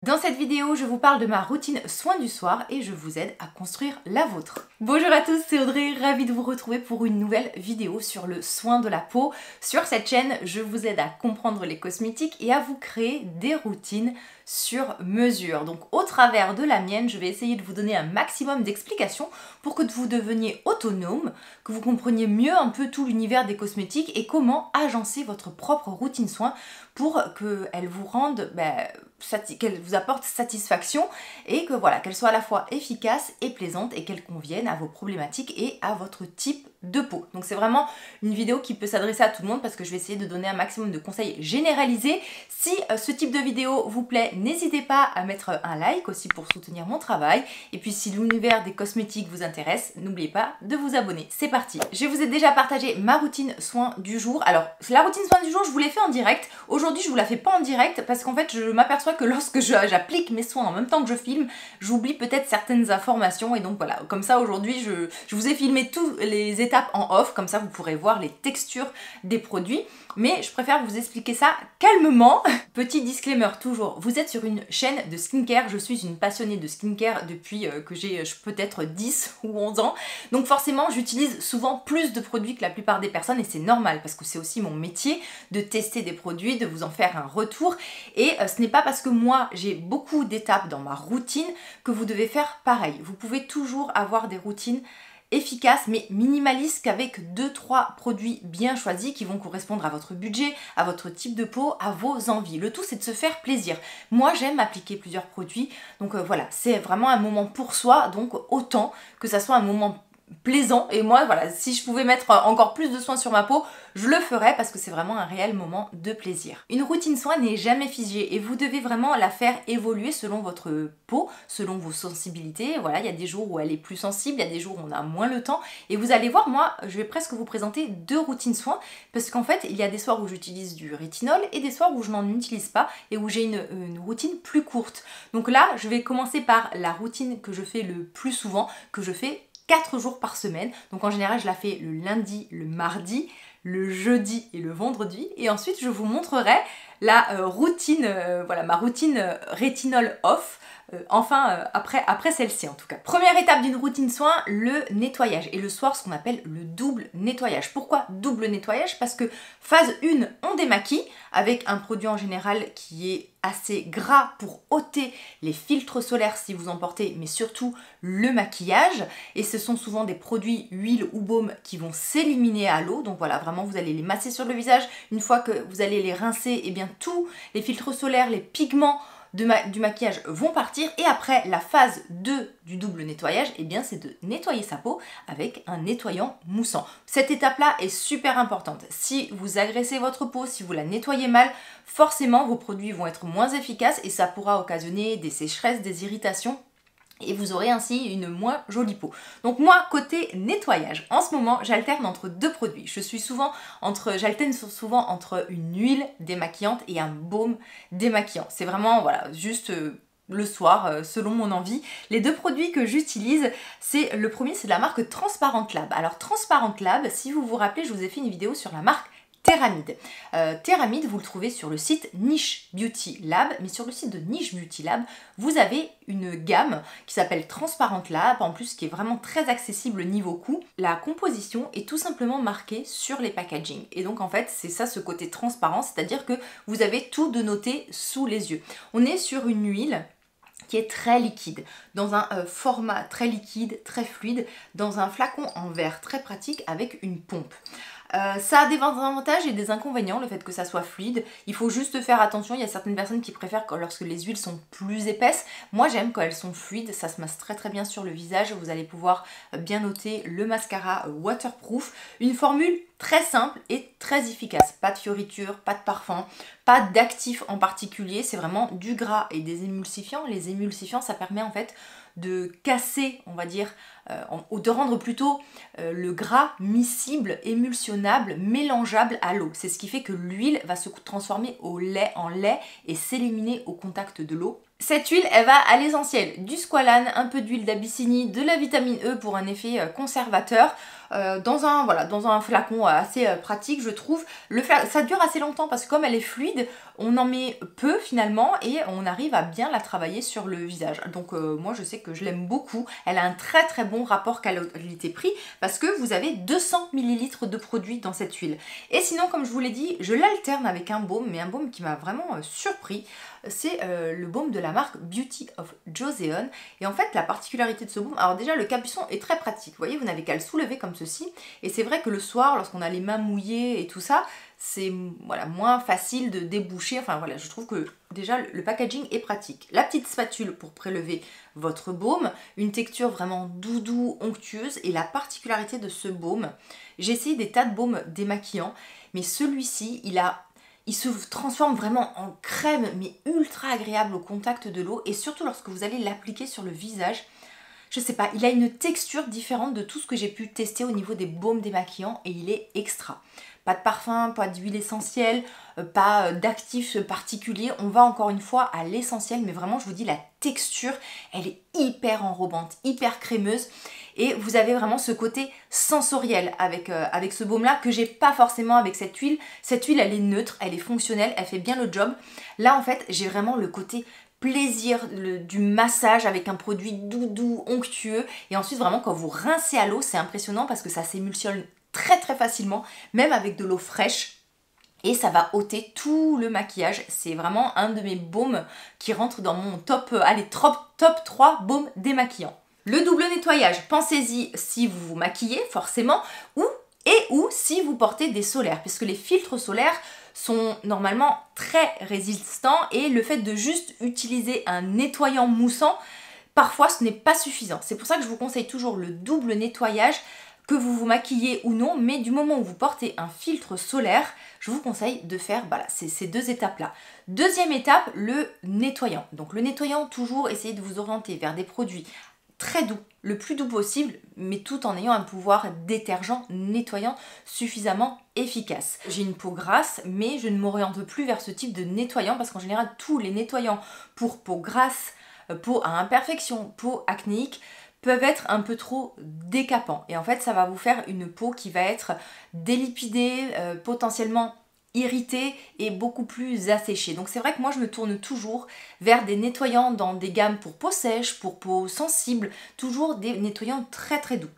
Dans cette vidéo, je vous parle de ma routine soin du soir et je vous aide à construire la vôtre. Bonjour à tous, c'est Audrey, ravie de vous retrouver pour une nouvelle vidéo sur le soin de la peau. Sur cette chaîne, je vous aide à comprendre les cosmétiques et à vous créer des routines sur mesure. Donc au travers de la mienne, je vais essayer de vous donner un maximum d'explications pour que vous deveniez autonome, que vous compreniez mieux un peu tout l'univers des cosmétiques et comment agencer votre propre routine soin pour qu'elle vous rende, qu'elle vous apporte satisfaction et que voilà, qu'elle soit à la fois efficace et plaisante et qu'elle convienne à vos problématiques et à votre type de peau. Donc c'est vraiment une vidéo qui peut s'adresser à tout le monde parce que je vais essayer de donner un maximum de conseils généralisés. Si ce type de vidéo vous plaît, n'hésitez pas à mettre un like aussi pour soutenir mon travail. Et puis si l'univers des cosmétiques vous intéresse, n'oubliez pas de vous abonner. C'est parti. Je vous ai déjà partagé ma routine soin du jour. Alors la routine soin du jour, je vous l'ai fait en direct. Aujourd'hui, je vous la fais pas en direct parce qu'en fait, je m'aperçois que lorsque j'applique mes soins en même temps que je filme, j'oublie peut-être certaines informations. Et donc voilà, comme ça aujourd'hui, je vous ai filmé toutes les étapes en off, comme ça vous pourrez voir les textures des produits, mais je préfère vous expliquer ça calmement. Petit disclaimer toujours, vous êtes sur une chaîne de skincare, je suis une passionnée de skincare depuis que j'ai peut-être 10 ou 11 ans, donc forcément j'utilise souvent plus de produits que la plupart des personnes et c'est normal parce que c'est aussi mon métier de tester des produits, de vous en faire un retour et ce n'est pas parce que moi j'ai beaucoup d'étapes dans ma routine que vous devez faire pareil. Vous pouvez toujours avoir des routines efficace mais minimaliste qu'avec 2-3 produits bien choisis qui vont correspondre à votre budget, à votre type de peau, à vos envies. Le tout c'est de se faire plaisir. Moi j'aime appliquer plusieurs produits, donc voilà, c'est vraiment un moment pour soi, donc autant que ça soit un moment plaisant et moi voilà, si je pouvais mettre encore plus de soin sur ma peau, je le ferais parce que c'est vraiment un réel moment de plaisir. Une routine soin n'est jamais figée et vous devez vraiment la faire évoluer selon votre peau, selon vos sensibilités. Voilà, il y a des jours où elle est plus sensible, il y a des jours où on a moins le temps et vous allez voir, moi je vais presque vous présenter 2 routines soins parce qu'en fait il y a des soirs où j'utilise du rétinol et des soirs où je n'en utilise pas et où j'ai une routine plus courte. Donc là je vais commencer par la routine que je fais le plus souvent, que je fais 4 jours par semaine. Donc en général, je la fais le lundi, le mardi, le jeudi et le vendredi. Et ensuite, je vous montrerai la routine, voilà, ma routine rétinol off. Après celle-ci en tout cas. Première étape d'une routine soin, le nettoyage. Et le soir, ce qu'on appelle le double nettoyage. Pourquoi double nettoyage? Parce que phase 1, on démaquille avec un produit en général qui est assez gras pour ôter les filtres solaires si vous en portez, mais surtout le maquillage. Et ce sont souvent des produits, huile ou baume qui vont s'éliminer à l'eau. Donc voilà, vraiment vous allez les masser sur le visage. Une fois que vous allez les rincer, et bien tous les filtres solaires, les pigments du maquillage vont partir et après la phase 2 du double nettoyage, et bien c'est de nettoyer sa peau avec un nettoyant moussant. Cette étape là est super importante. Si vous agressez votre peau, si vous la nettoyez mal, forcément vos produits vont être moins efficaces et ça pourra occasionner des sécheresses, des irritations et vous aurez ainsi une moins jolie peau. Donc moi, côté nettoyage, en ce moment, j'alterne entre 2 produits. J'alterne souvent entre une huile démaquillante et un baume démaquillant. C'est vraiment, voilà, juste le soir, selon mon envie. Les 2 produits que j'utilise, le premier, c'est de la marque Transparent Lab. Alors Transparent Lab, si vous vous rappelez, je vous ai fait une vidéo sur la marque Theramid. Theramid, vous le trouvez sur le site Niche Beauty Lab, mais sur le site de Niche Beauty Lab, vous avez une gamme qui s'appelle Transparent Lab, en plus qui est vraiment très accessible niveau coût. La composition est tout simplement marquée sur les packaging. Et donc en fait, c'est ça ce côté transparent, c'est-à-dire que vous avez tout de noté sous les yeux. On est sur une huile qui est très liquide, dans un format très liquide, très fluide, dans un flacon en verre très pratique avec une pompe. Ça a des avantages et des inconvénients, le fait que ça soit fluide. Il faut juste faire attention, il y a certaines personnes qui préfèrent lorsque les huiles sont plus épaisses. Moi j'aime quand elles sont fluides, ça se masse très très bien sur le visage. Vous allez pouvoir bien noter le mascara waterproof. Une formule très simple et très efficace. Pas de fioritures, pas de parfum, pas d'actifs en particulier. C'est vraiment du gras et des émulsifiants. Les émulsifiants, ça permet en fait de casser, on va dire, ou de rendre plutôt le gras miscible, émulsionnable, mélangeable à l'eau. C'est ce qui fait que l'huile va se transformer en lait et s'éliminer au contact de l'eau. Cette huile, elle va à l'essentiel du squalane, un peu d'huile d'abyssinie, de la vitamine E pour un effet conservateur, dans un flacon assez pratique, je trouve. Ça dure assez longtemps parce que comme elle est fluide, On en met peu finalement et on arrive à bien la travailler sur le visage. Donc moi je sais que je l'aime beaucoup. Elle a un très très bon rapport qualité-prix parce que vous avez 200 ml de produit dans cette huile. Et sinon, comme je vous l'ai dit, je l'alterne avec un baume, mais un baume qui m'a vraiment surpris. C'est le baume de la marque Beauty of Joseon. Et en fait, la particularité de ce baume, alors déjà le capuchon est très pratique. Vous voyez, vous n'avez qu'à le soulever comme ceci. Et c'est vrai que le soir, lorsqu'on a les mains mouillées et tout ça, c'est voilà, moins facile de déboucher. Enfin voilà, je trouve que déjà le packaging est pratique. La petite spatule pour prélever votre baume, une texture vraiment doudou, onctueuse. Et la particularité de ce baume, j'ai essayé des tas de baumes démaquillants, mais celui-ci, il se transforme vraiment en crème, mais ultra agréable au contact de l'eau. Et surtout lorsque vous allez l'appliquer sur le visage, je sais pas, il a une texture différente de tout ce que j'ai pu tester au niveau des baumes démaquillants et il est extra. Pas de parfum, pas d'huile essentielle, pas d'actifs particuliers. On va encore une fois à l'essentiel, mais vraiment je vous dis la texture, elle est hyper enrobante, hyper crémeuse. Et vous avez vraiment ce côté sensoriel avec ce baume-là que j'ai pas forcément avec cette huile. Cette huile, elle est neutre, elle est fonctionnelle, elle fait bien le job. Là, en fait, j'ai vraiment le côté plaisir du massage avec un produit doudou, onctueux. Et ensuite, vraiment, quand vous rincez à l'eau, c'est impressionnant parce que ça s'émulsionne très très facilement, même avec de l'eau fraîche. Et ça va ôter tout le maquillage. C'est vraiment un de mes baumes qui rentre dans mon top 3 baumes démaquillants. Le double nettoyage, pensez-y si vous vous maquillez forcément ou si vous portez des solaires, puisque les filtres solaires sont normalement très résistants et le fait de juste utiliser un nettoyant moussant, parfois ce n'est pas suffisant. C'est pour ça que je vous conseille toujours le double nettoyage, que vous vous maquillez ou non, mais du moment où vous portez un filtre solaire, je vous conseille de faire ces deux étapes-là. Deuxième étape, le nettoyant. Donc le nettoyant, toujours essayez de vous orienter vers des produits très doux, le plus doux possible, mais tout en ayant un pouvoir détergent, nettoyant suffisamment efficace. J'ai une peau grasse, mais je ne m'oriente plus vers ce type de nettoyant parce qu'en général, tous les nettoyants pour peau grasse, peau à imperfection, peau acnéique, peuvent être un peu trop décapants. Et en fait, ça va vous faire une peau qui va être délipidée, potentiellement irritée et beaucoup plus asséchée. Donc c'est vrai que moi je me tourne toujours vers des nettoyants dans des gammes pour peau sèche, pour peau sensible, toujours des nettoyants très très doux.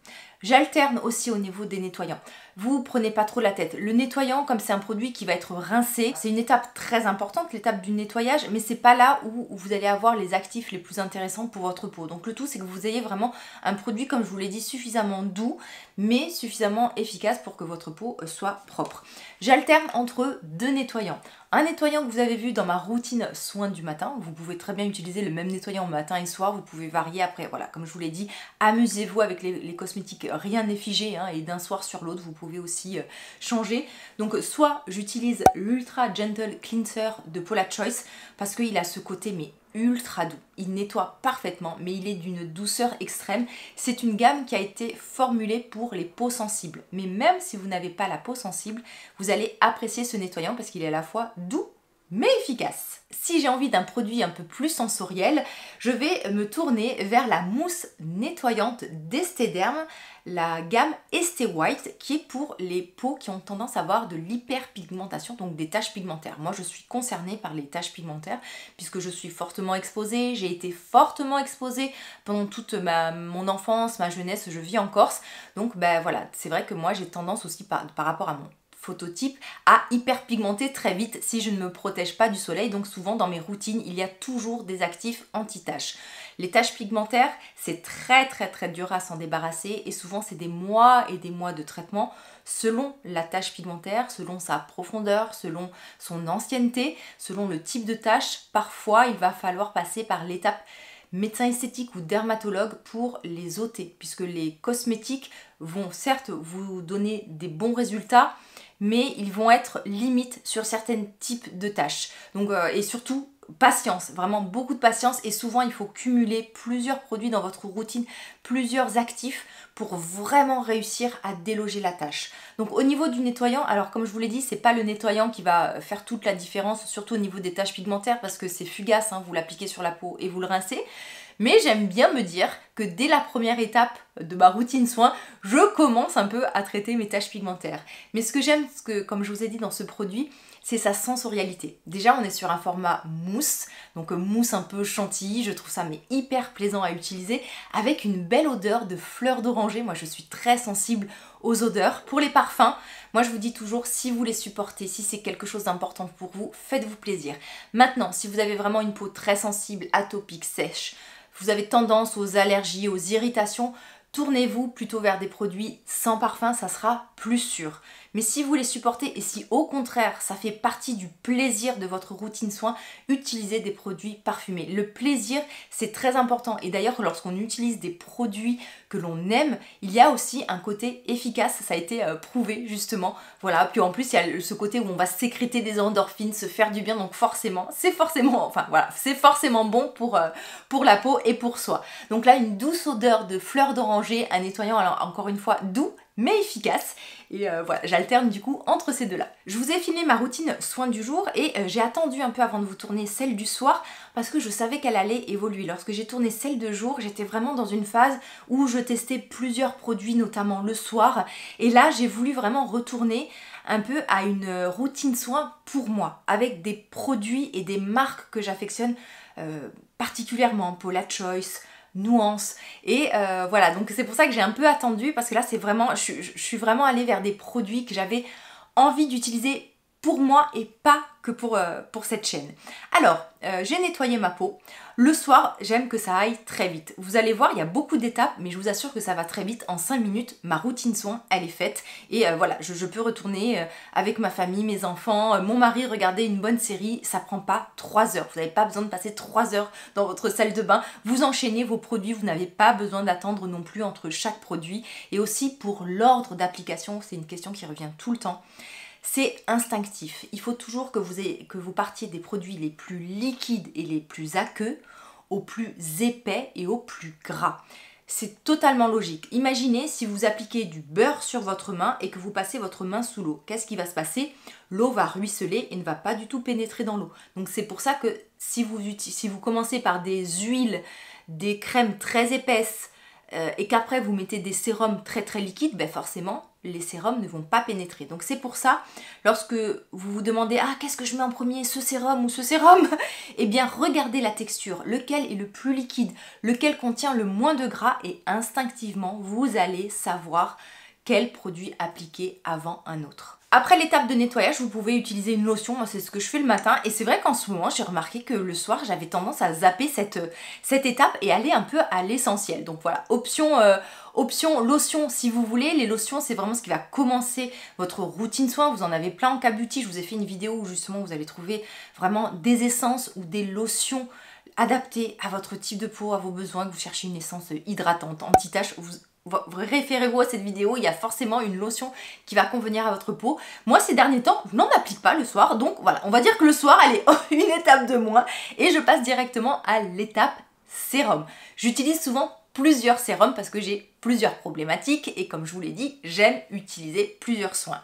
J'alterne aussi au niveau des nettoyants. Vous prenez pas trop la tête. Le nettoyant, comme c'est un produit qui va être rincé, c'est une étape très importante, l'étape du nettoyage, mais c'est pas là où vous allez avoir les actifs les plus intéressants pour votre peau. Donc le tout, c'est que vous ayez vraiment un produit, comme je vous l'ai dit, suffisamment doux, mais suffisamment efficace pour que votre peau soit propre. J'alterne entre deux nettoyants. Un nettoyant que vous avez vu dans ma routine soin du matin, vous pouvez très bien utiliser le même nettoyant matin et soir, vous pouvez varier après, voilà, comme je vous l'ai dit, amusez-vous avec les cosmétiques, rien n'est figé, hein, et d'un soir sur l'autre, vous pouvez aussi changer. Donc soit j'utilise l'Ultra Gentle Cleanser de Paula Choice, parce qu'il a ce côté mais ultra doux, il nettoie parfaitement, mais il est d'une douceur extrême. C'est une gamme qui a été formulée pour les peaux sensibles, mais même si vous n'avez pas la peau sensible, vous allez apprécier ce nettoyant parce qu'il est à la fois doux mais efficace. Si j'ai envie d'un produit un peu plus sensoriel, je vais me tourner vers la mousse nettoyante d'Esthederm, la gamme Estée White, qui est pour les peaux qui ont tendance à avoir de l'hyperpigmentation, donc des taches pigmentaires. Moi, je suis concernée par les taches pigmentaires puisque je suis fortement exposée, j'ai été fortement exposée pendant toute mon enfance, ma jeunesse, je vis en Corse. Donc voilà, c'est vrai que moi j'ai tendance aussi par rapport à mon phototype à hyperpigmenter très vite si je ne me protège pas du soleil. Donc souvent dans mes routines, il y a toujours des actifs anti-taches. Les taches pigmentaires, c'est très très très dur à s'en débarrasser et souvent c'est des mois et des mois de traitement selon la tache pigmentaire, selon sa profondeur, selon son ancienneté, selon le type de tache. Parfois, il va falloir passer par l'étape médecin esthétique ou dermatologue pour les ôter, puisque les cosmétiques vont certes vous donner des bons résultats, mais ils vont être limites sur certains types de tâches. Donc, et surtout, patience, vraiment beaucoup de patience, et souvent il faut cumuler plusieurs produits dans votre routine, plusieurs actifs pour vraiment réussir à déloger la tâche. Donc au niveau du nettoyant, alors comme je vous l'ai dit, c'est pas le nettoyant qui va faire toute la différence, surtout au niveau des taches pigmentaires, parce que c'est fugace, hein, vous l'appliquez sur la peau et vous le rincez. Mais j'aime bien me dire que dès la première étape de ma routine soin, je commence un peu à traiter mes taches pigmentaires. Mais ce que j'aime, comme je vous ai dit dans ce produit, c'est sa sensorialité. Déjà, on est sur un format mousse, donc mousse un peu chantilly, je trouve ça mais hyper plaisant à utiliser, avec une belle odeur de fleurs d'oranger. Moi, je suis très sensible aux odeurs. Pour les parfums, moi je vous dis toujours, si vous les supportez, si c'est quelque chose d'important pour vous, faites-vous plaisir. Maintenant, si vous avez vraiment une peau très sensible, atopique, sèche, vous avez tendance aux allergies, aux irritations, tournez-vous plutôt vers des produits sans parfum, ça sera plus sûr. Mais si vous les supportez et si au contraire ça fait partie du plaisir de votre routine soin, utilisez des produits parfumés. Le plaisir, c'est très important. Et d'ailleurs, lorsqu'on utilise des produits que l'on aime, il y a aussi un côté efficace. Ça a été prouvé justement. Voilà. Puis en plus, il y a ce côté où on va sécréter des endorphines, se faire du bien. Donc forcément, c'est forcément bon pour la peau et pour soi. Donc là, une douce odeur de fleurs d'oranger, un nettoyant, alors encore une fois, doux mais efficace. Et voilà, j'alterne du coup entre ces deux-là. Je vous ai filmé ma routine soin du jour et j'ai attendu un peu avant de vous tourner celle du soir parce que je savais qu'elle allait évoluer. Lorsque j'ai tourné celle de jour, j'étais vraiment dans une phase où je testais plusieurs produits, notamment le soir. Et là, j'ai voulu vraiment retourner un peu à une routine soin pour moi, avec des produits et des marques que j'affectionne particulièrement. Paula Choice, Nuance, et voilà, donc c'est pour ça que j'ai un peu attendu, parce que là c'est vraiment, je suis vraiment allée vers des produits que j'avais envie d'utiliser pour moi et pas que pour cette chaîne. Alors, j'ai nettoyé ma peau. Le soir, j'aime que ça aille très vite. Vous allez voir, il y a beaucoup d'étapes, mais je vous assure que ça va très vite. En 5 minutes, ma routine soin, elle est faite. Et voilà, je peux retourner avec ma famille, mes enfants, mon mari, regarder une bonne série. Ça prend pas 3 heures. Vous n'avez pas besoin de passer 3 heures dans votre salle de bain. Vous enchaînez vos produits, vous n'avez pas besoin d'attendre non plus entre chaque produit. Et aussi pour l'ordre d'application, c'est une question qui revient tout le temps. C'est instinctif. Il faut toujours que vous partiez des produits les plus liquides et les plus aqueux aux plus épais et aux plus gras. C'est totalement logique. Imaginez si vous appliquez du beurre sur votre main et que vous passez votre main sous l'eau. Qu'est-ce qui va se passer? L'eau va ruisseler et ne va pas du tout pénétrer dans l'eau. Donc c'est pour ça que si vous commencez par des huiles, des crèmes très épaisses, et qu'après vous mettez des sérums très très liquides, ben forcément les sérums ne vont pas pénétrer. Donc c'est pour ça, lorsque vous vous demandez « Ah, qu'est-ce que je mets en premier, ce sérum ou ce sérum ?» Eh bien regardez la texture, lequel est le plus liquide, lequel contient le moins de gras, et instinctivement vous allez savoir quel produit appliquer avant un autre. Après l'étape de nettoyage, vous pouvez utiliser une lotion. Moi, c'est ce que je fais le matin. Et c'est vrai qu'en ce moment, j'ai remarqué que le soir, j'avais tendance à zapper cette étape et aller un peu à l'essentiel. Donc voilà, option lotion si vous voulez. Les lotions, c'est vraiment ce qui va commencer votre routine soin. Vous en avez plein en K Beauty. Je vous ai fait une vidéo où justement, vous allez trouver vraiment des essences ou des lotions adaptées à votre type de peau, à vos besoins, que vous cherchez une essence hydratante, anti-tache. Référez-vous à cette vidéo, il y a forcément une lotion qui va convenir à votre peau. Moi, ces derniers temps, je n'en applique pas le soir, donc voilà, on va dire que le soir, elle est une étape de moins, et je passe directement à l'étape sérum. J'utilise souvent plusieurs sérums parce que j'ai plusieurs problématiques et comme je vous l'ai dit, j'aime utiliser plusieurs soins.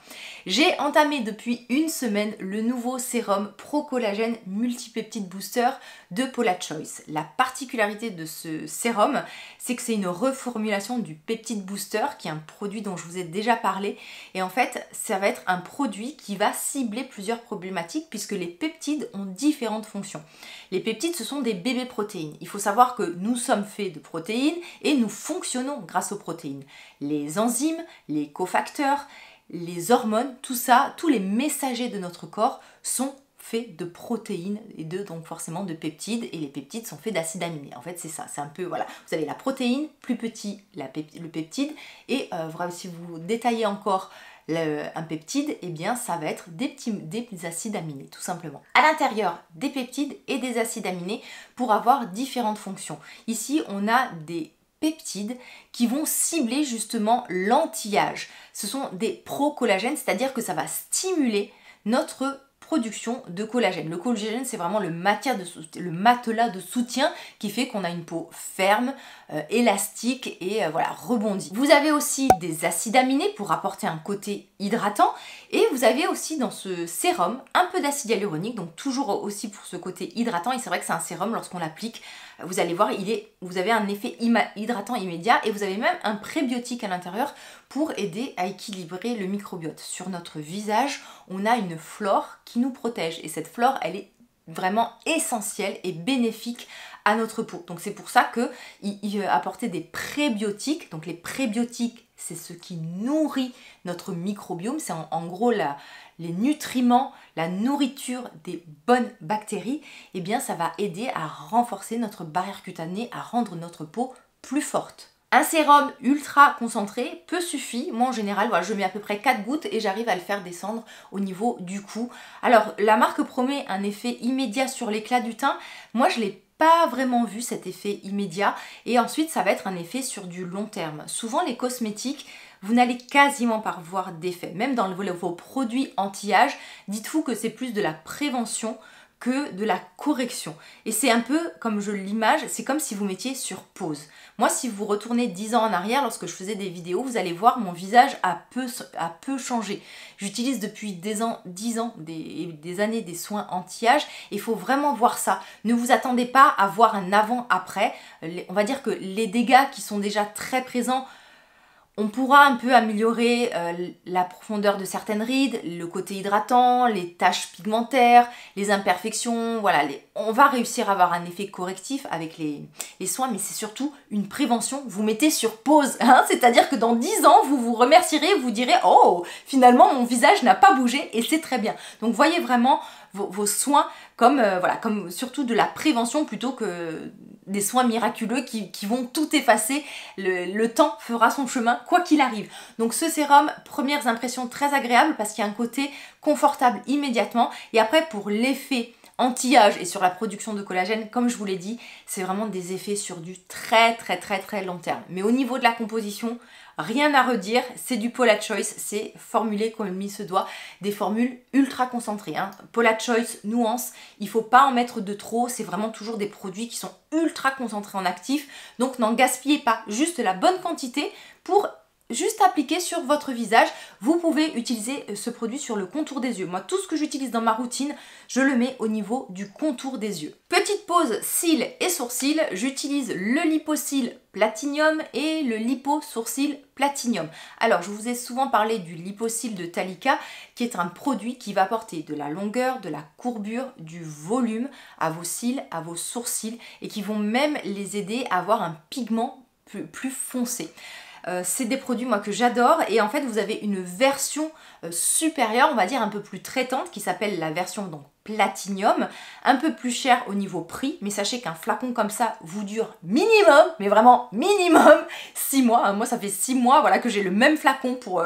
J'ai entamé depuis une semaine le nouveau sérum Pro Collagène Multipeptide Booster de Paula Choice. La particularité de ce sérum, c'est que c'est une reformulation du Peptide Booster, qui est un produit dont je vous ai déjà parlé. Et en fait, ça va être un produit qui va cibler plusieurs problématiques puisque les peptides ont différentes fonctions. Les peptides, ce sont des bébés protéines. Il faut savoir que nous sommes faits de protéines et nous fonctionnons grâce aux protéines. Les enzymes, les cofacteurs, les hormones, tout ça, tous les messagers de notre corps sont faits de protéines et donc forcément de peptides, et les peptides sont faits d'acides aminés. En fait, c'est ça, c'est un peu, voilà, vous avez la protéine, plus petit le peptide, et si vous détaillez encore un peptide, eh bien ça va être des acides aminés, tout simplement. À l'intérieur des peptides et des acides aminés pour avoir différentes fonctions. Ici, on a des peptides qui vont cibler justement l'anti-âge. Ce sont des pro-collagènes, c'est-à-dire que ça va stimuler notre production de collagène. Le collagène, c'est vraiment le matelas de soutien qui fait qu'on a une peau ferme, élastique et voilà, rebondie. Vous avez aussi des acides aminés pour apporter un côté hydratant, et vous avez aussi dans ce sérum un peu d'acide hyaluronique, donc toujours aussi pour ce côté hydratant. Et c'est vrai que c'est un sérum, lorsqu'on l'applique, vous allez voir, vous avez un effet hydratant immédiat, et vous avez même un prébiotique à l'intérieur pour aider à équilibrer le microbiote. Sur notre visage, on a une flore qui qui nous protège. Et cette flore, elle est vraiment essentielle et bénéfique à notre peau. Donc c'est pour ça qu'il apporter des prébiotiques. Donc les prébiotiques, c'est ce qui nourrit notre microbiome. C'est en gros les nutriments, la nourriture des bonnes bactéries. Et bien ça va aider à renforcer notre barrière cutanée, à rendre notre peau plus forte. Un sérum ultra concentré peut suffire. Moi en général, voilà, je mets à peu près 4 gouttes et j'arrive à le faire descendre au niveau du cou. Alors la marque promet un effet immédiat sur l'éclat du teint. Moi je l'ai pas vraiment vu cet effet immédiat et ensuite ça va être un effet sur du long terme. Souvent les cosmétiques, vous n'allez quasiment pas voir d'effet. Même dans vos produits anti-âge, dites-vous que c'est plus de la prévention que de la correction. Et c'est un peu comme je l'image, c'est comme si vous mettiez sur pause. Moi, si vous retournez 10 ans en arrière, lorsque je faisais des vidéos, vous allez voir mon visage a peu changé. J'utilise depuis 10 ans, des années des soins anti-âge. Il faut vraiment voir ça. Ne vous attendez pas à voir un avant-après. On va dire que les dégâts qui sont déjà très présents, on pourra un peu améliorer la profondeur de certaines rides, le côté hydratant, les taches pigmentaires, les imperfections, voilà. On va réussir à avoir un effet correctif avec les soins, mais c'est surtout une prévention. Vous mettez sur pause, hein, c'est-à-dire que dans 10 ans, vous vous remercierez, vous direz « Oh, finalement, mon visage n'a pas bougé » et c'est très bien. Donc, voyez vraiment vos soins comme surtout de la prévention plutôt que des soins miraculeux qui vont tout effacer. Le temps fera son chemin quoi qu'il arrive. Donc ce sérum, premières impressions très agréables parce qu'il y a un côté confortable immédiatement. Et après pour l'effet anti-âge et sur la production de collagène, comme je vous l'ai dit, c'est vraiment des effets sur du très long terme. Mais au niveau de la composition, rien à redire, c'est du Paula Choice, c'est formulé comme il se doit, des formules ultra concentrées. Hein. Paula Choice, nuance, il ne faut pas en mettre de trop, c'est vraiment toujours des produits qui sont ultra concentrés en actifs, donc n'en gaspillez pas, juste la bonne quantité pour juste appliquer sur votre visage. Vous pouvez utiliser ce produit sur le contour des yeux. Moi, tout ce que j'utilise dans ma routine, je le mets au niveau du contour des yeux. Petite pause cils et sourcils, j'utilise le Lipo-Cils Platinium et le Lipo-Sourcils Platinium. Alors, je vous ai souvent parlé du Lipo-Cils de Talika, qui est un produit qui va apporter de la longueur, de la courbure, du volume à vos cils, à vos sourcils, et qui vont même les aider à avoir un pigment plus foncé. C'est des produits moi que j'adore et en fait vous avez une version supérieure, on va dire un peu plus traitante qui s'appelle la version donc Platinium, un peu plus cher au niveau prix, mais sachez qu'un flacon comme ça vous dure minimum, mais vraiment minimum 6 mois. Moi ça fait 6 mois voilà, que j'ai le même flacon pour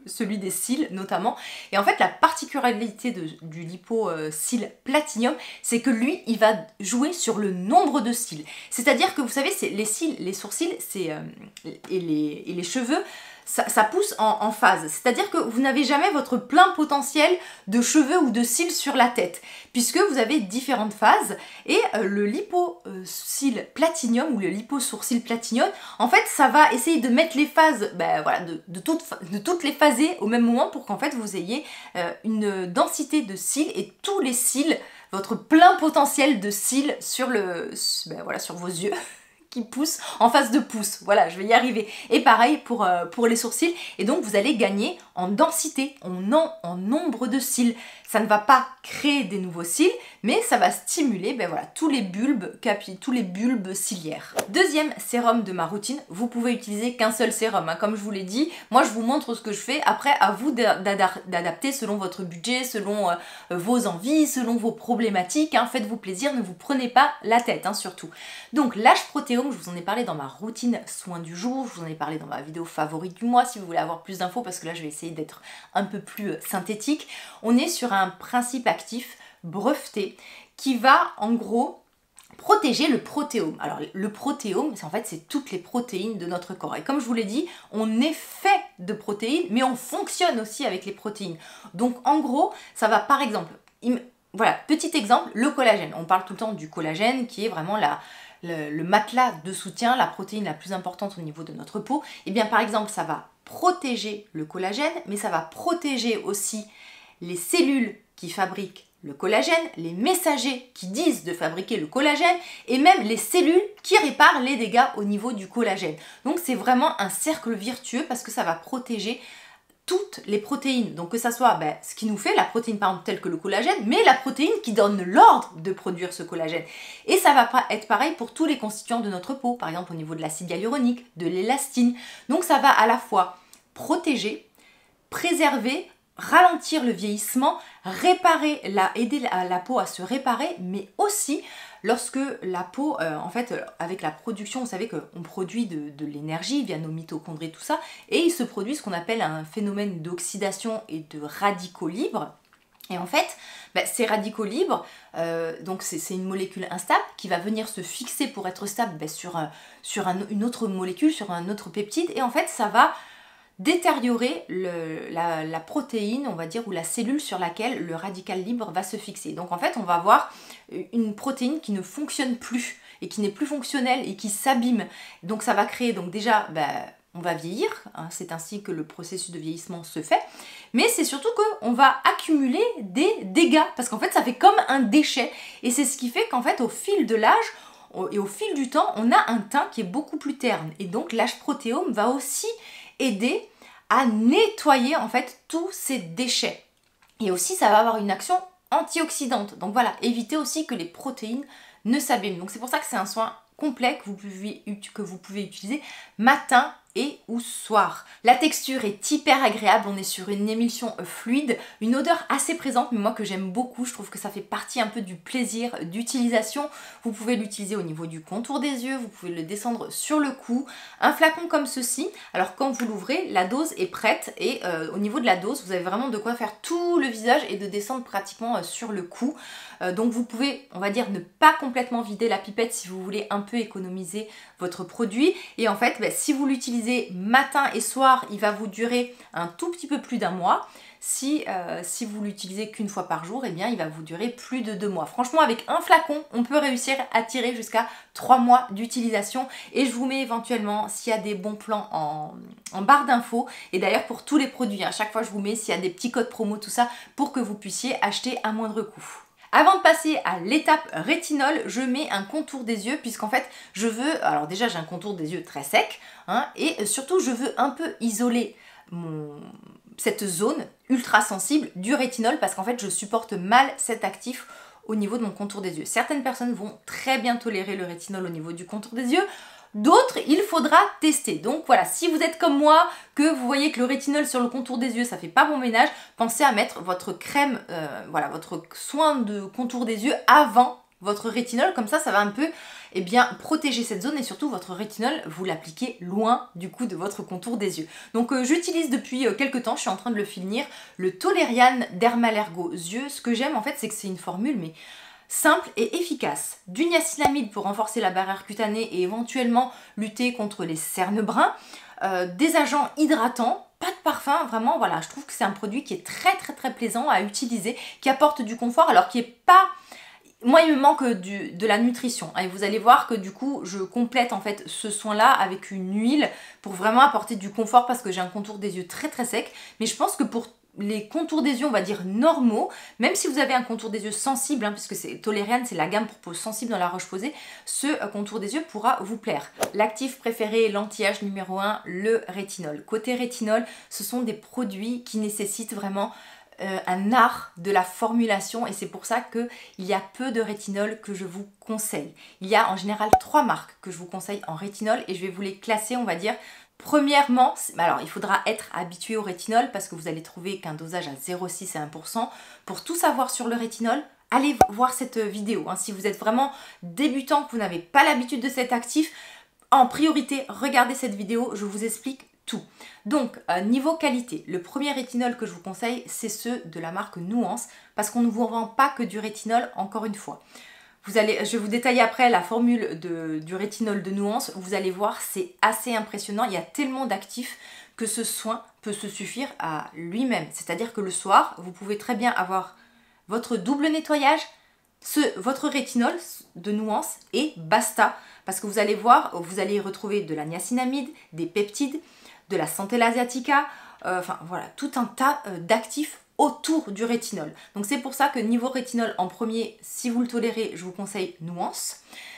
celui des cils notamment. Et en fait la particularité du Lipo-Cils Platinium, c'est que lui il va jouer sur le nombre de cils. C'est-à-dire que vous savez, c'est les cils, les sourcils et les cheveux, ça pousse en phase. C'est-à-dire que vous n'avez jamais votre plein potentiel de cheveux ou de cils sur la tête, puisque vous avez différentes phases. Et le Lipo-Cils Platinium ou le Lipo-Sourcils Platinium, en fait, ça va essayer de mettre les phases, de toutes les phaser au même moment pour qu'en fait, vous ayez une densité de cils et tous les cils, votre plein potentiel de cils sur vos yeux. Qui pousse en phase de pouce. Voilà, je vais y arriver. Et pareil pour les sourcils. Et donc, vous allez gagner en densité, en nombre de cils. Ça ne va pas créer des nouveaux cils, mais ça va stimuler tous les bulbes ciliaires. Deuxième sérum de ma routine, vous pouvez utiliser qu'un seul sérum. Hein. Comme je vous l'ai dit, moi je vous montre ce que je fais. Après, à vous d'adapter selon votre budget, selon vos envies, selon vos problématiques. Hein. Faites-vous plaisir, ne vous prenez pas la tête, hein, surtout. Donc, l'Age Protéome, je vous en ai parlé dans ma routine soin du jour. Je vous en ai parlé dans ma vidéo favorite du mois, si vous voulez avoir plus d'infos, parce que là, je vais essayer d'être un peu plus synthétique. On est sur un principe actif breveté qui va en gros protéger le protéome. Alors le protéome, c'est toutes les protéines de notre corps. Et comme je vous l'ai dit, on est fait de protéines, mais on fonctionne aussi avec les protéines. Donc en gros, ça va par exemple, voilà, petit exemple, le collagène. On parle tout le temps du collagène qui est vraiment le matelas de soutien, la protéine la plus importante au niveau de notre peau. Et bien par exemple, ça va protéger le collagène, mais ça va protéger aussi les cellules qui fabriquent le collagène, les messagers qui disent de fabriquer le collagène et même les cellules qui réparent les dégâts au niveau du collagène. Donc c'est vraiment un cercle vertueux parce que ça va protéger toutes les protéines. Donc que ça soit ce qui nous fait la protéine par exemple telle que le collagène, mais la protéine qui donne l'ordre de produire ce collagène. Et ça va pas être pareil pour tous les constituants de notre peau, par exemple au niveau de l'acide hyaluronique, de l'élastine. Donc ça va à la fois protéger, préserver, ralentir le vieillissement, réparer, aider la peau à se réparer, mais aussi lorsque la peau, en fait, avec la production, vous savez qu'on produit de l'énergie via nos mitochondries, tout ça, et il se produit ce qu'on appelle un phénomène d'oxydation et de radicaux libres. Et en fait, ces radicaux libres, donc c'est une molécule instable qui va venir se fixer pour être stable sur une autre molécule, sur un autre peptide, et en fait, ça va détériorer la protéine, on va dire, ou la cellule sur laquelle le radical libre va se fixer. Donc en fait, on va avoir une protéine qui ne fonctionne plus et qui n'est plus fonctionnelle et qui s'abîme. Donc ça va créer, donc déjà, on va vieillir, hein, c'est ainsi que le processus de vieillissement se fait, mais c'est surtout qu'on va accumuler des dégâts, parce qu'en fait, ça fait comme un déchet. Et c'est ce qui fait qu'en fait, au fil de l'âge, et au fil du temps, on a un teint qui est beaucoup plus terne. Et donc l'âge protéome va aussi aider à nettoyer en fait tous ces déchets. Et aussi ça va avoir une action antioxydante. Donc voilà, éviter aussi que les protéines ne s'abîment. Donc c'est pour ça que c'est un soin complet que vous pouvez utiliser matin et ou soir. La texture est hyper agréable, on est sur une émulsion fluide, une odeur assez présente, mais moi que j'aime beaucoup, je trouve que ça fait partie un peu du plaisir d'utilisation. Vous pouvez l'utiliser au niveau du contour des yeux, vous pouvez le descendre sur le cou. Un flacon comme ceci, alors quand vous l'ouvrez, la dose est prête et au niveau de la dose, vous avez vraiment de quoi faire tout le visage et de descendre pratiquement sur le cou. Donc vous pouvez, on va dire, ne pas complètement vider la pipette si vous voulez un peu économiser votre produit. Et en fait, si vous l'utilisez matin et soir, il va vous durer un tout petit peu plus d'un mois. Si vous l'utilisez qu'une fois par jour, eh bien, il va vous durer plus de 2 mois. Franchement, avec un flacon, on peut réussir à tirer jusqu'à 3 mois d'utilisation. Et je vous mets éventuellement, s'il y a des bons plans en barre d'infos. Et d'ailleurs, pour tous les produits, à chaque fois, je vous mets s'il y a des petits codes promo, tout ça, pour que vous puissiez acheter à moindre coût. Avant de passer à l'étape rétinol, je mets un contour des yeux puisqu'en fait je veux, alors déjà j'ai un contour des yeux très sec, hein, et surtout je veux un peu isoler cette zone ultra sensible du rétinol parce qu'en fait je supporte mal cet actif au niveau de mon contour des yeux. Certaines personnes vont très bien tolérer le rétinol au niveau du contour des yeux. D'autres, il faudra tester. Donc voilà, si vous êtes comme moi, que vous voyez que le rétinol sur le contour des yeux, ça fait pas bon ménage, pensez à mettre votre crème, voilà, votre soin de contour des yeux avant votre rétinol. Comme ça va un peu protéger cette zone et surtout votre rétinol, vous l'appliquez loin du coup de votre contour des yeux. Donc j'utilise depuis quelques temps, je suis en train de le finir, le Toleriane Dermalergo yeux. Ce que j'aime en fait, c'est que c'est une formule, mais simple et efficace, du niacinamide pour renforcer la barrière cutanée et éventuellement lutter contre les cernes bruns, des agents hydratants, pas de parfum, vraiment voilà, je trouve que c'est un produit qui est très très très plaisant à utiliser, qui apporte du confort alors qui est pas... Moi il me manque de la nutrition et vous allez voir que du coup je complète en fait ce soin là avec une huile pour vraiment apporter du confort parce que j'ai un contour des yeux très très sec, mais je pense que pour les contours des yeux, on va dire normaux, même si vous avez un contour des yeux sensible, hein, puisque c'est Toleriane, c'est la gamme pour peau sensible dans la Roche-Posay, ce contour des yeux pourra vous plaire. L'actif préféré, l'anti-âge numéro 1, le rétinol. Côté rétinol, ce sont des produits qui nécessitent vraiment un art de la formulation et c'est pour ça qu'il y a peu de rétinol que je vous conseille. Il y a en général 3 marques que je vous conseille en rétinol et je vais vous les classer, on va dire. Premièrement, alors il faudra être habitué au rétinol parce que vous allez trouver qu'un dosage à 0,6 et 1%. Pour tout savoir sur le rétinol, allez voir cette vidéo. Hein. Si vous êtes vraiment débutant, que vous n'avez pas l'habitude de cet actif, en priorité, regardez cette vidéo, je vous explique tout. Donc, niveau qualité, le premier rétinol que je vous conseille, c'est ceux de la marque Nuance parce qu'on ne vous vend pas que du rétinol, encore une fois. Je vais vous détailler après la formule du rétinol de Nuance. Vous allez voir, c'est assez impressionnant. Il y a tellement d'actifs que ce soin peut se suffire à lui-même. C'est-à-dire que le soir, vous pouvez très bien avoir votre double nettoyage, votre rétinol de Nuance et basta. Parce que vous allez voir, vous allez y retrouver de la niacinamide, des peptides, de la centella asiatica, enfin voilà, tout un tas d'actifs autour du rétinol. Donc c'est pour ça que niveau rétinol en premier, si vous le tolérez, je vous conseille Nuance.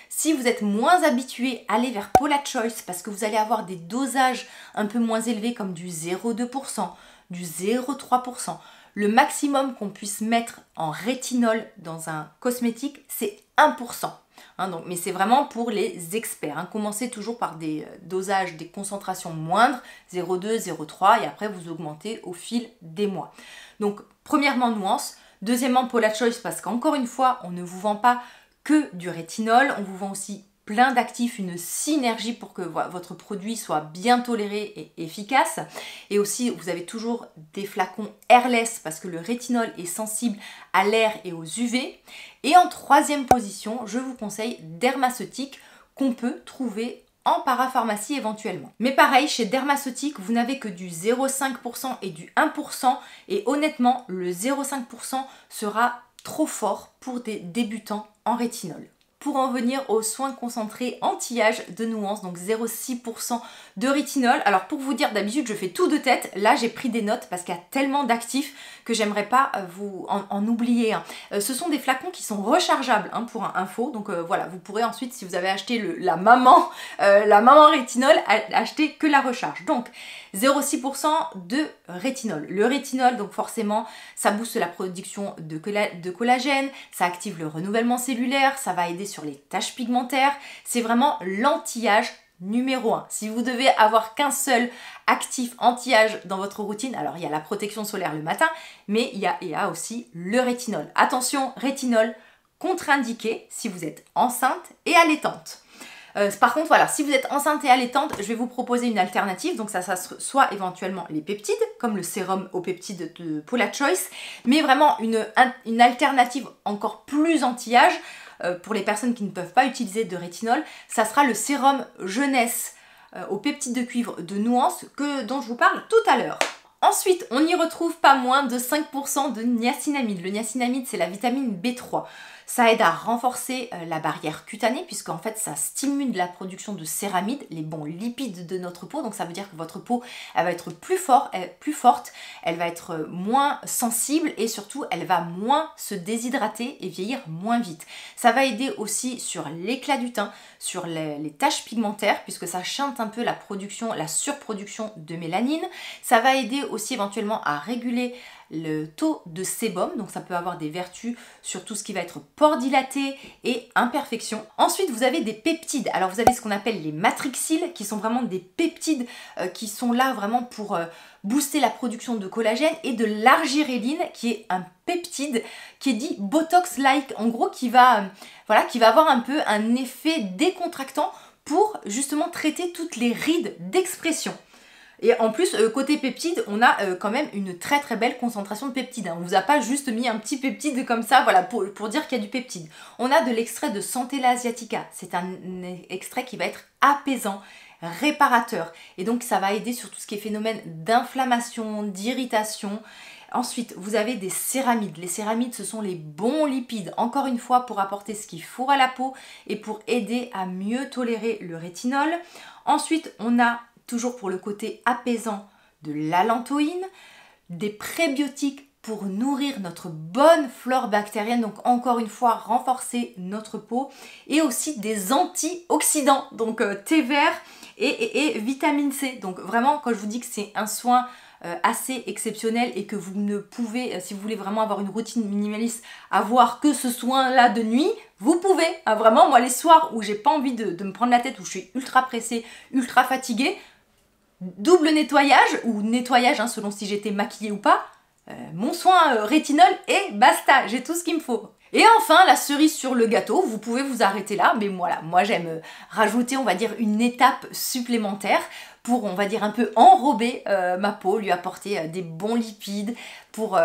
Si vous êtes moins habitué, allez vers Paula Choice parce que vous allez avoir des dosages un peu moins élevés comme du 0,2%, du 0,3%. Le maximum qu'on puisse mettre en rétinol dans un cosmétique, c'est 1%. Donc, mais c'est vraiment pour les experts. Commencez toujours par des dosages, des concentrations moindres, 0,2, 0,3 et après vous augmentez au fil des mois. Donc premièrement nuance, deuxièmement Paula Choice parce qu'encore une fois on ne vous vend pas que du rétinol, on vous vend aussi plein d'actifs, une synergie pour que votre produit soit bien toléré et efficace. Et aussi, vous avez toujours des flacons airless parce que le rétinol est sensible à l'air et aux UV. Et en troisième position, je vous conseille Dermaceutique qu'on peut trouver en parapharmacie éventuellement. Mais pareil, chez Dermaceutique, vous n'avez que du 0,5% et du 1%. Et honnêtement, le 0,5% sera trop fort pour des débutants en rétinol. Pour en venir aux soins concentrés anti-âge de Nuance, donc 0,6% de rétinol. Alors pour vous dire, d'habitude je fais tout de tête, là j'ai pris des notes parce qu'il y a tellement d'actifs que j'aimerais pas vous en oublier. Ce sont des flacons qui sont rechargeables pour info, donc voilà, vous pourrez ensuite, si vous avez acheté la maman rétinol, acheter que la recharge. Donc 0,6% de rétinol. Le rétinol, donc forcément, ça booste la production de collagène, ça active le renouvellement cellulaire, ça va aider sur les taches pigmentaires. C'est vraiment l'anti-âge numéro 1. Si vous devez avoir qu'un seul actif anti-âge dans votre routine, alors il y a la protection solaire le matin, mais il y a aussi le rétinol. Attention, rétinol contre-indiqué si vous êtes enceinte et allaitante. Par contre, voilà, si vous êtes enceinte et allaitante, je vais vous proposer une alternative. Donc ça soit éventuellement les peptides, comme le sérum aux peptides de Paula Choice, mais vraiment une alternative encore plus anti-âge pour les personnes qui ne peuvent pas utiliser de rétinol. Ça sera le sérum jeunesse aux peptides de cuivre de Nuance dont je vous parle tout à l'heure. Ensuite, on y retrouve pas moins de 5% de niacinamide. Le niacinamide, c'est la vitamine B3. Ça aide à renforcer la barrière cutanée puisqu'en fait ça stimule la production de céramides, les bons lipides de notre peau. Donc ça veut dire que votre peau elle va être plus forte, elle va être moins sensible et surtout elle va moins se déshydrater et vieillir moins vite. Ça va aider aussi sur l'éclat du teint, sur les taches pigmentaires puisque ça chante un peu la surproduction de mélanine. Ça va aider aussi éventuellement à réguler le taux de sébum, donc ça peut avoir des vertus sur tout ce qui va être pores dilatés et imperfections. Ensuite, vous avez des peptides. Alors, vous avez ce qu'on appelle les matrixyles, qui sont vraiment des peptides qui sont là vraiment pour booster la production de collagène, et de l'argiréline, qui est un peptide qui est dit Botox-like, en gros, qui va avoir un peu un effet décontractant pour justement traiter toutes les rides d'expression. Et en plus, côté peptides, on a quand même une très très belle concentration de peptides. On ne vous a pas juste mis un petit peptide comme ça, voilà, pour dire qu'il y a du peptide. On a de l'extrait de Centella asiatica. C'est un extrait qui va être apaisant, réparateur. Et donc ça va aider sur tout ce qui est phénomène d'inflammation, d'irritation. Ensuite, vous avez des céramides. Les céramides, ce sont les bons lipides, encore une fois, pour apporter ce qu'il faut à la peau et pour aider à mieux tolérer le rétinol. Ensuite, on a toujours pour le côté apaisant de l'allantoïne, des prébiotiques pour nourrir notre bonne flore bactérienne, donc encore une fois renforcer notre peau, et aussi des antioxydants, donc thé vert et vitamine C. Donc vraiment, quand je vous dis que c'est un soin assez exceptionnel et que vous ne pouvez, si vous voulez vraiment avoir une routine minimaliste, avoir que ce soin-là de nuit, vous pouvez. Vraiment, moi les soirs où j'ai pas envie de me prendre la tête, où je suis ultra pressée, ultra fatiguée, double nettoyage, ou nettoyage selon si j'étais maquillée ou pas, mon soin rétinol et basta, j'ai tout ce qu'il me faut. Et enfin, la cerise sur le gâteau, vous pouvez vous arrêter là, mais voilà, moi j'aime rajouter, on va dire, une étape supplémentaire pour, on va dire, un peu enrober ma peau, lui apporter des bons lipides, pour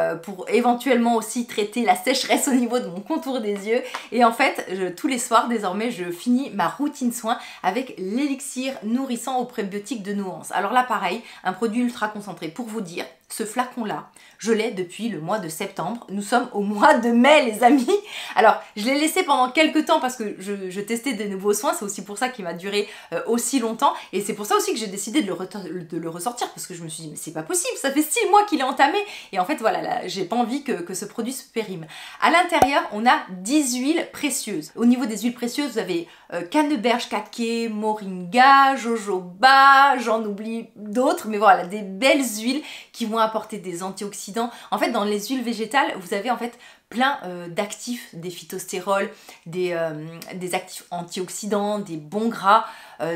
éventuellement aussi traiter la sécheresse au niveau de mon contour des yeux. Et en fait, tous les soirs, désormais, je finis ma routine soin avec l'élixir nourrissant aux prébiotiques de Nuance. Alors là, pareil, un produit ultra concentré. Pour vous dire, ce flacon-là, je l'ai depuis le mois de septembre. Nous sommes au mois de mai, les amis. Alors, je l'ai laissé pendant quelques temps parce que je testais de nouveaux soins. C'est aussi pour ça qu'il m'a duré aussi longtemps. Et c'est pour ça aussi que j'ai décidé décidé de le ressortir parce que je me suis dit mais c'est pas possible, ça fait 6 mois qu'il est entamé et en fait voilà, là, j'ai pas envie que ce produit se périme. À l'intérieur on a 10 huiles précieuses. Au niveau des huiles précieuses vous avez canneberge, kake, moringa, jojoba, j'en oublie d'autres, mais voilà, des belles huiles qui vont apporter des antioxydants. En fait dans les huiles végétales vous avez en fait plein d'actifs, des phytostérols, des actifs antioxydants, des bons gras,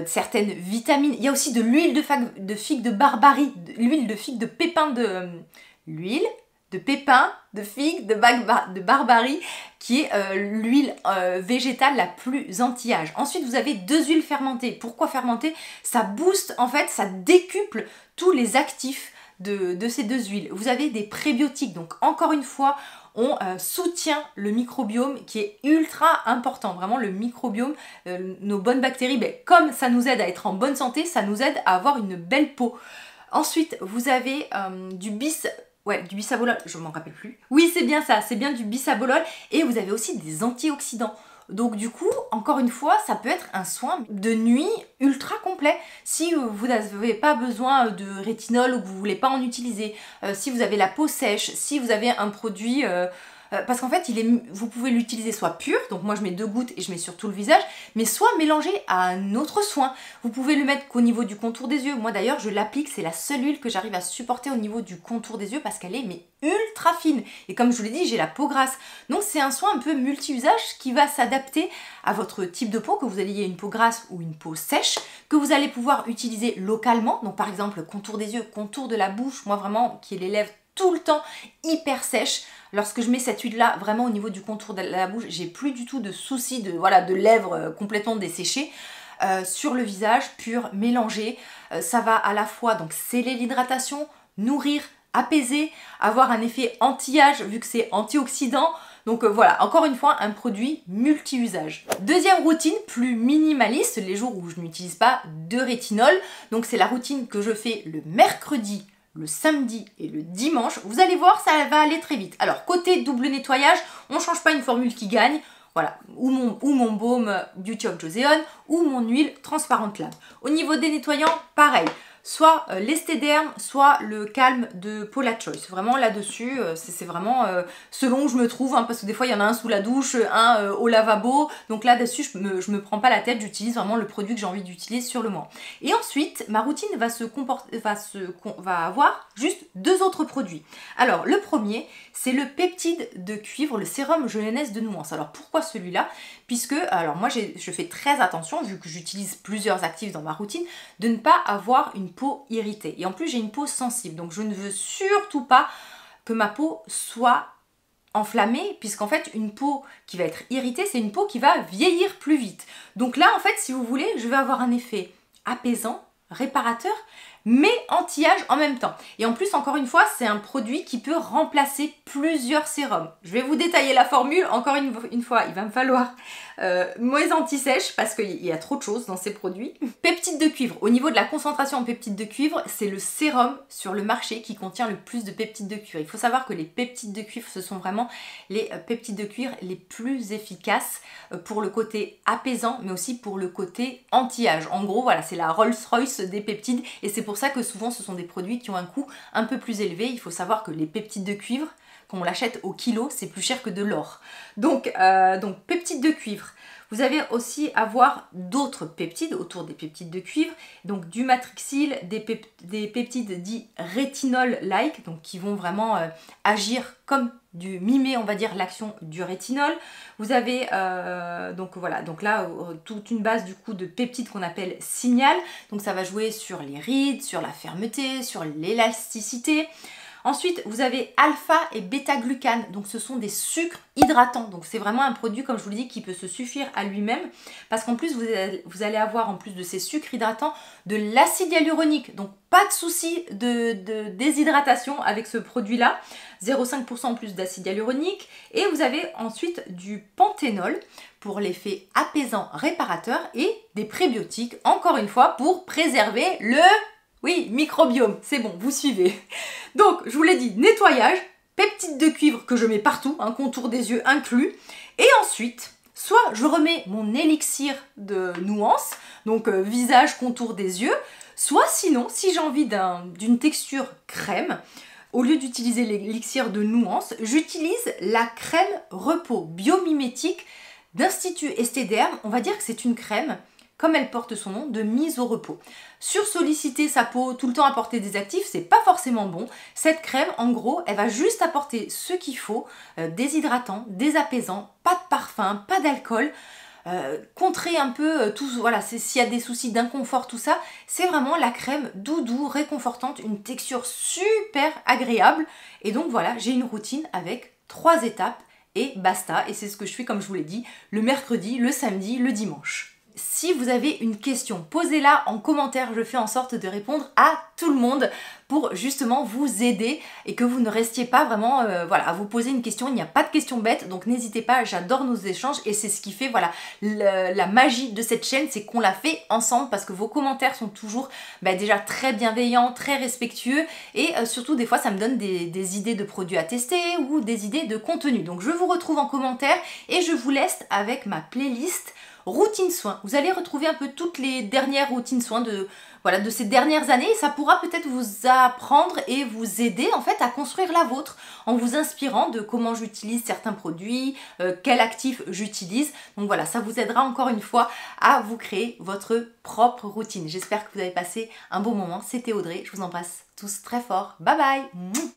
certaines vitamines. Il y a aussi de l'huile de figue de barbarie, l'huile de figue de pépin de... l'huile de pépins de figue de barbarie qui est l'huile végétale la plus anti-âge. Ensuite vous avez 2 huiles fermentées. Pourquoi fermentées? Ça booste en fait, ça décuple tous les actifs de ces 2 huiles. Vous avez des prébiotiques, donc encore une fois on soutient le microbiome qui est ultra important, vraiment le microbiome, nos bonnes bactéries, ben, comme ça nous aide à être en bonne santé, ça nous aide à avoir une belle peau. Ensuite vous avez du bisabolol, je m'en rappelle plus. Oui c'est bien ça, c'est bien du bisabolol et vous avez aussi des antioxydants. Donc du coup, encore une fois, ça peut être un soin de nuit ultra complet. Si vous n'avez pas besoin de rétinol ou que vous voulez pas en utiliser, si vous avez la peau sèche, si vous avez un produit... parce qu'en fait, vous pouvez l'utiliser soit pur, donc moi je mets 2 gouttes et je mets sur tout le visage, mais soit mélangé à un autre soin. Vous pouvez le mettre qu'au niveau du contour des yeux. Moi d'ailleurs, je l'applique, c'est la seule huile que j'arrive à supporter au niveau du contour des yeux parce qu'elle est mais ultra fine. Et comme je vous l'ai dit, j'ai la peau grasse. Donc c'est un soin un peu multi-usage qui va s'adapter à votre type de peau, que vous ayez une peau grasse ou une peau sèche, que vous allez pouvoir utiliser localement. Donc par exemple, contour des yeux, contour de la bouche, moi vraiment qui ai les lèvres tout le temps hyper sèches. Lorsque je mets cette huile là vraiment au niveau du contour de la bouche, j'ai plus du tout de soucis de lèvres complètement desséchées. Sur le visage pur, mélangé, ça va à la fois donc sceller l'hydratation, nourrir, apaiser, avoir un effet anti-âge vu que c'est antioxydant. Donc voilà, encore une fois, un produit multi-usage. Deuxième routine, plus minimaliste, les jours où je n'utilise pas de rétinol. Donc c'est la routine que je fais le mercredi, le samedi et le dimanche. Vous allez voir, ça va aller très vite. Alors côté double nettoyage, on ne change pas une formule qui gagne. Voilà, ou mon baume Beauty of Joseon, ou mon huile transparente lame. Au niveau des nettoyants, pareil. Soit l'Estéderm, soit le Calme de Paula Choice. Vraiment là-dessus, c'est vraiment selon où je me trouve, hein, parce que des fois il y en a un sous la douche, un au lavabo. Donc là-dessus, je me prends pas la tête, j'utilise vraiment le produit que j'ai envie d'utiliser sur le moment. Et ensuite, ma routine va avoir juste 2 autres produits. Alors le premier, c'est le peptide de cuivre, le sérum jeunesse de nuance. Alors pourquoi celui-là? Puisque, alors moi je fais très attention, vu que j'utilise plusieurs actifs dans ma routine, de ne pas avoir une peau irritée. Et en plus j'ai une peau sensible, donc je ne veux surtout pas que ma peau soit enflammée, puisqu'en fait une peau qui va être irritée, c'est une peau qui va vieillir plus vite. Donc là en fait, si vous voulez, je vais avoir un effet apaisant, réparateur, mais anti-âge en même temps. Et en plus, encore une fois, c'est un produit qui peut remplacer plusieurs sérums. Je vais vous détailler la formule, encore une fois, il va me falloir mes anti-sèches parce qu'il y a trop de choses dans ces produits. Peptide de cuivre. Au niveau de la concentration en peptide de cuivre, c'est le sérum sur le marché qui contient le plus de peptides de cuivre. Il faut savoir que les peptides de cuivre, ce sont vraiment les peptides de cuivre les plus efficaces pour le côté apaisant, mais aussi pour le côté anti-âge. En gros, voilà, c'est la Rolls-Royce des peptides et c'est pour ça que souvent ce sont des produits qui ont un coût un peu plus élevé. Il faut savoir que les peptides de cuivre, quand on l'achète au kilo, c'est plus cher que de l'or. Donc peptides de cuivre. Vous allez aussi avoir d'autres peptides autour des peptides de cuivre, donc du matrixyl, des peptides dits rétinol-like, donc qui vont vraiment agir comme mimer, on va dire, l'action du rétinol. Vous avez donc voilà, donc là toute une base du coup de peptides qu'on appelle signal, donc ça va jouer sur les rides, sur la fermeté, sur l'élasticité. Ensuite, vous avez alpha et bêta-glucane, donc ce sont des sucres hydratants. Donc c'est vraiment un produit, comme je vous l'ai dit, qui peut se suffire à lui-même, parce qu'en plus, vous allez avoir, en plus de ces sucres hydratants, de l'acide hyaluronique. Donc pas de souci de déshydratation avec ce produit-là. 0,5% en plus d'acide hyaluronique. Et vous avez ensuite du panthénol pour l'effet apaisant réparateur et des prébiotiques, encore une fois, pour préserver le... Oui, microbiome, c'est bon, vous suivez. Donc, je vous l'ai dit, nettoyage, peptide de cuivre que je mets partout, contour des yeux inclus. Et ensuite, Soit je remets mon élixir de nuance, donc visage, contour des yeux, soit sinon, si j'ai envie d'une texture crème, au lieu d'utiliser l'élixir de nuance, j'utilise la crème repos biomimétique d'Institut Estée Derme. On va dire que c'est une crème, comme elle porte son nom, de mise au repos. Sursolliciter sa peau, tout le temps apporter des actifs, c'est pas forcément bon. Cette crème, en gros, elle va juste apporter ce qu'il faut, des hydratants, des apaisants, pas de parfum, pas d'alcool, contrer un peu tout, voilà, s'il y a des soucis d'inconfort, tout ça, c'est vraiment la crème doudou, réconfortante, une texture super agréable. Et donc voilà, j'ai une routine avec 3 étapes et basta. Et c'est ce que je fais, comme je vous l'ai dit, le mercredi, le samedi, le dimanche. Si vous avez une question, posez-la en commentaire, je fais en sorte de répondre à tout le monde pour justement vous aider et que vous ne restiez pas vraiment voilà, à vous poser une question. Il n'y a pas de questions bêtes, donc n'hésitez pas, j'adore nos échanges et c'est ce qui fait voilà, la magie de cette chaîne, c'est qu'on la fait ensemble parce que vos commentaires sont toujours déjà très bienveillants, très respectueux et surtout des fois ça me donne des idées de produits à tester ou des idées de contenu. Donc je vous retrouve en commentaire et je vous laisse avec ma playlist routine soins. Vous allez retrouver un peu toutes les dernières routines soins de ces dernières années. Ça pourra peut-être vous apprendre et vous aider en fait à construire la vôtre en vous inspirant de comment j'utilise certains produits, quel actif j'utilise. Donc voilà, ça vous aidera encore une fois à vous créer votre propre routine. J'espère que vous avez passé un bon moment. C'était Audrey, je vous embrasse tous très fort. Bye bye.